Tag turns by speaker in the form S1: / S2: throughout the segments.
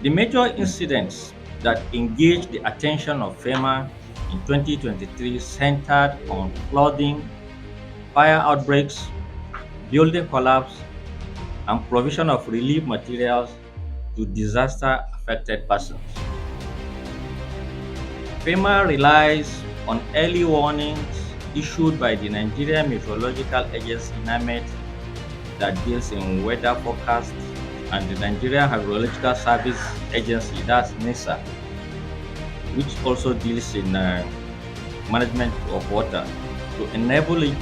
S1: The major incidents that engaged the attention of FEMA in 2023 centered on flooding, fire outbreaks, building collapse, and provision of relief materials to disaster affected persons. FEMA relies on early warnings issued by the Nigerian Meteorological Agency (NAMED) that deals in weather forecasts, and the Nigerian Hydrological Service Agency, that's NISA, which also deals in management of water, to enable it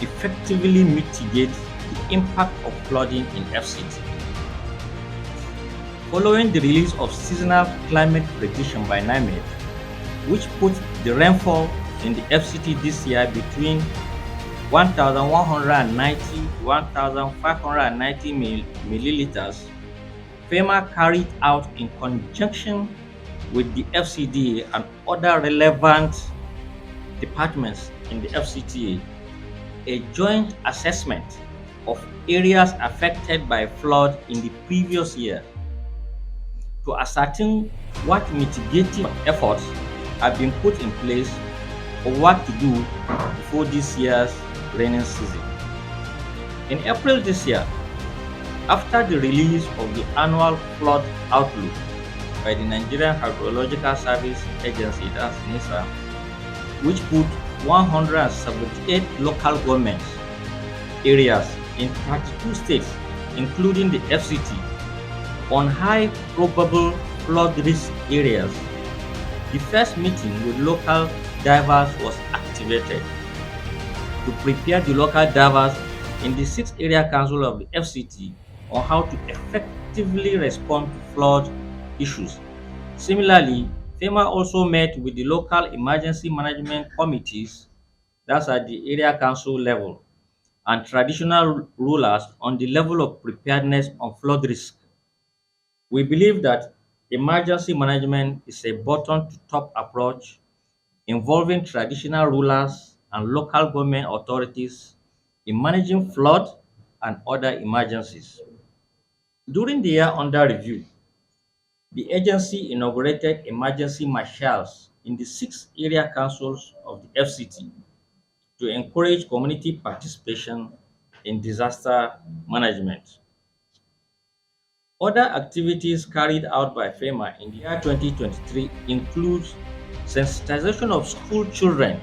S1: effectively mitigate the impact of flooding in FCT. Following the release of seasonal climate prediction by NIMED, which put the rainfall in the FCT this year between 1,190 to 1,590 milliliters, FEMA carried out in conjunction with the FCDA and other relevant departments in the FCTA a joint assessment of areas affected by flood in the previous year to ascertain what mitigating efforts have been put in place or what to do before this year's rainy season. In April this year, after the release of the annual flood outlook by the Nigerian Hydrological Service Agency, that's NISA, which put 178 local governments areas in 32 states, including the FCT, on high probable flood risk areas, the first meeting with local divers was activated to prepare the local divers in the 6th Area Council of the FCT on how to effectively respond to flood issues. Similarly, FEMA also met with the local emergency management committees, that's at the area council level, and traditional rulers on the level of preparedness on flood risk. We believe that emergency management is a bottom to top approach involving traditional rulers and local government authorities in managing flood and other emergencies. During the year under review, the agency inaugurated emergency marshals in the 6 area councils of the FCT to encourage community participation in disaster management. Other activities carried out by FEMA in the year 2023 include sensitization of school children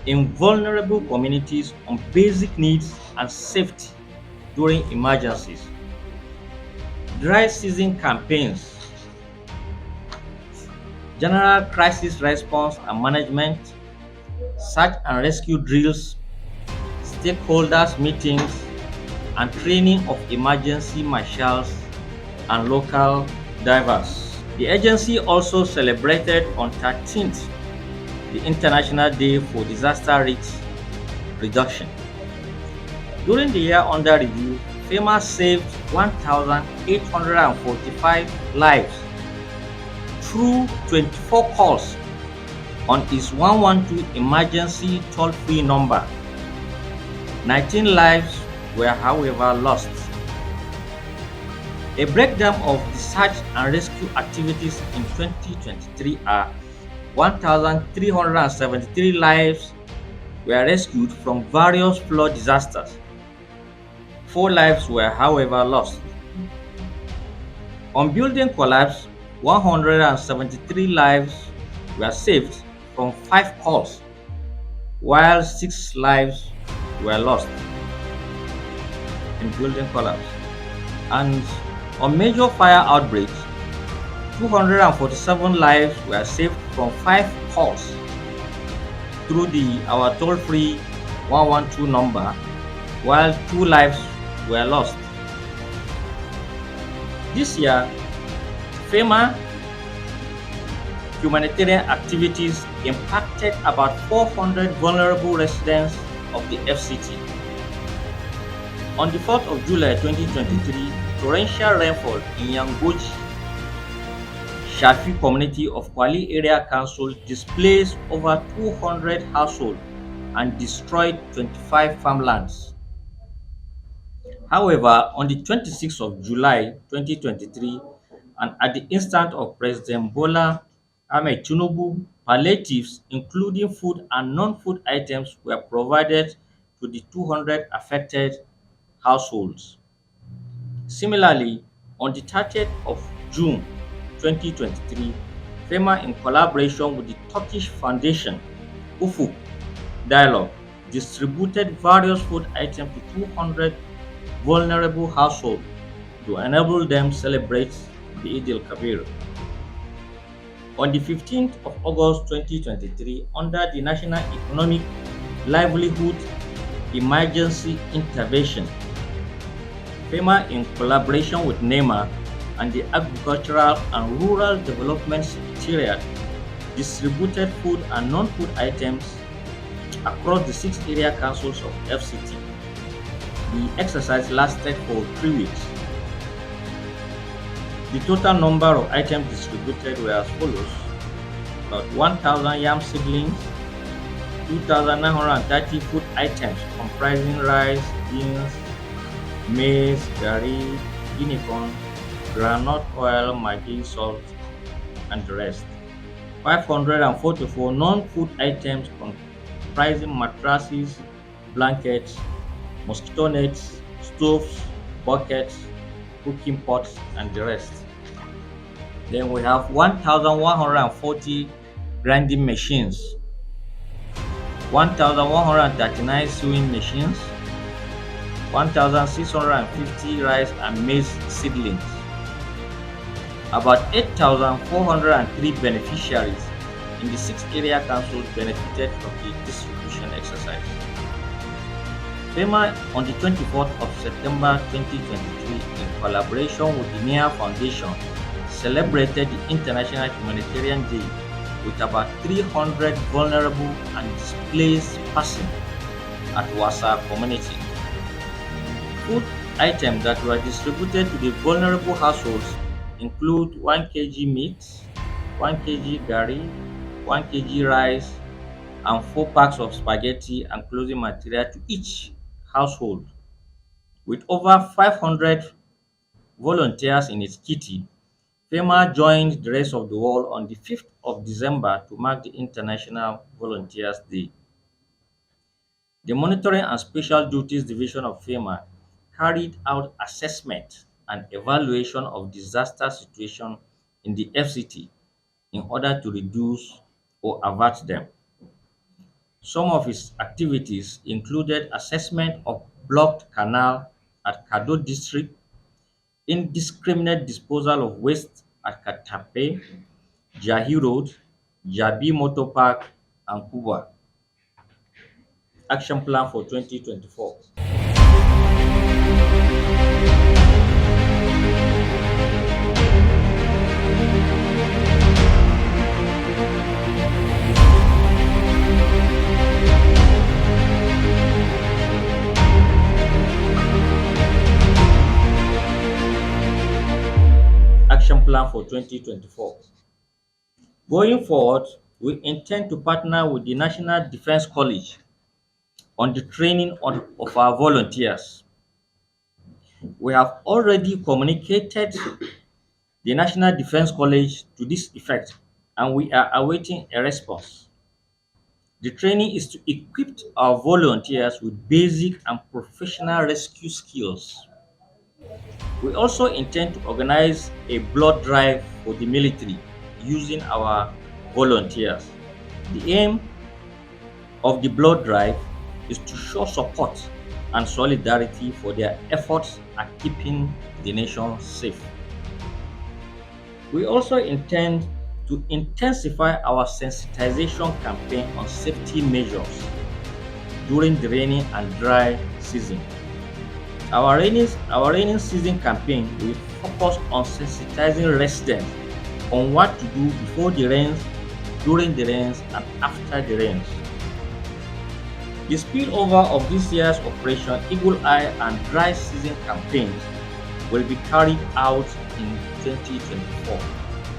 S1: in vulnerable communities on basic needs and safety during emergencies, dry season campaigns, general crisis response and management, search and rescue drills, stakeholders meetings, and training of emergency marshals and local divers. The agency also celebrated on 13th the International Day for Disaster Risk Reduction. During the year under review, FEMA saved 1,845 lives through 24 calls on its 112 emergency toll-free number. 19 lives were, however, lost. A breakdown of the search and rescue activities in 2023 are 1,373 lives were rescued from various flood disasters. 4 lives were, however, lost. On building collapse, 173 lives were saved from 5 calls, while 6 lives were lost in building collapse. And on major fire outbreaks, 247 lives were saved from 5 calls through our toll-free 112 number, while 2 lives were lost. This year, FEMA humanitarian activities impacted about 400 vulnerable residents of the FCT. On the 4th of July 2023, torrential rainfall in Yangoji, Shafi community of Kwali Area Council displaced over 200 households and destroyed 25 farmlands. However, on the 26th of July 2023, And at the instance of President Bola Ahmed Tinubu, palliatives, including food and non-food items, were provided to the 200 affected households. Similarly, on the 30th of June 2023, FEMA, in collaboration with the Turkish Foundation Ufuk Dialogue, distributed various food items to 200 vulnerable households to enable them celebrate the Eid al-Kabir. On the 15th of August 2023, under the National Economic Livelihood Emergency Intervention, FEMA, in collaboration with NEMA and the Agricultural and Rural Development Secretariat, distributed food and non-food items across the 6 area councils of FCT. The exercise lasted for 3 weeks. The total number of items distributed were as follows: about 1,000 yam seedlings, 2,930 food items comprising rice, beans, maize, garri, guinea corn, groundnut oil, maggi, salt, and the rest. 544 non-food items comprising mattresses, blankets, mosquito nets, stoves, buckets, cooking pots, and the rest. Then we have 1,140 grinding machines, 1,139 sewing machines, 1,650 rice and maize seedlings. About 8,403 beneficiaries in the 6 area councils benefited from the distribution exercise. FEMA, on the 24th of September 2023, in collaboration with the NIA Foundation, celebrated the International Humanitarian Day with about 300 vulnerable and displaced persons at Wasa community. Food items that were distributed to the vulnerable households include 1 kg meat, 1 kg garri, 1 kg rice, and 4 packs of spaghetti and clothing material to each household. With over 500 volunteers in its kitty, FEMA joined the rest of the world on the 5th of December to mark the International Volunteers Day. The Monitoring and Special Duties Division of FEMA carried out assessment and evaluation of disaster situations in the FCT in order to reduce or avert them. Some of its activities included assessment of blocked canal at Kado district, indiscriminate disposal of waste at Katape, Jahi Road, Jabi Motor Park, and Kuba. Action Plan for 2024. Action Plan for 2024. Going forward, we intend to partner with the National Defense College on the training of our volunteers. We have already communicated the National Defense College to this effect, and we are awaiting a response. The training is to equip our volunteers with basic and professional rescue skills. We also intend to organize a blood drive for the military using our volunteers. The aim of the blood drive is to show support and solidarity for their efforts at keeping the nation safe. We also intend to intensify our sensitization campaign on safety measures during the rainy and dry season. Our rainy season campaign will focus on sensitizing residents on what to do before the rains, during the rains, and after the rains. The spillover of this year's Operation Eagle Eye and dry season campaigns will be carried out in 2024.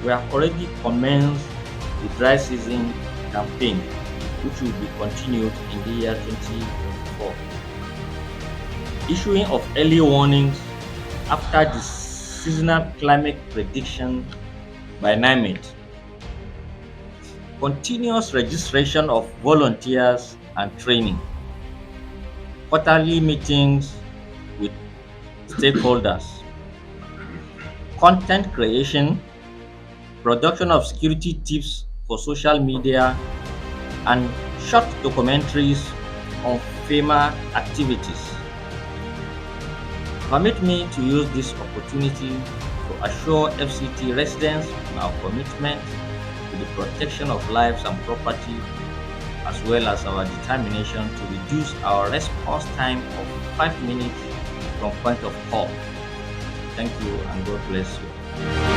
S1: We have already commenced the dry season campaign, which will be continued in the year 2024. Issuing of early warnings after the seasonal climate prediction by NIMET, continuous registration of volunteers and training, quarterly meetings with stakeholders, content creation, production of security tips for social media, and short documentaries on FEMA activities. Permit me to use this opportunity to assure FCT residents of our commitment to the protection of lives and property, as well as our determination to reduce our response time of 5 minutes from point of call. Thank you and God bless you.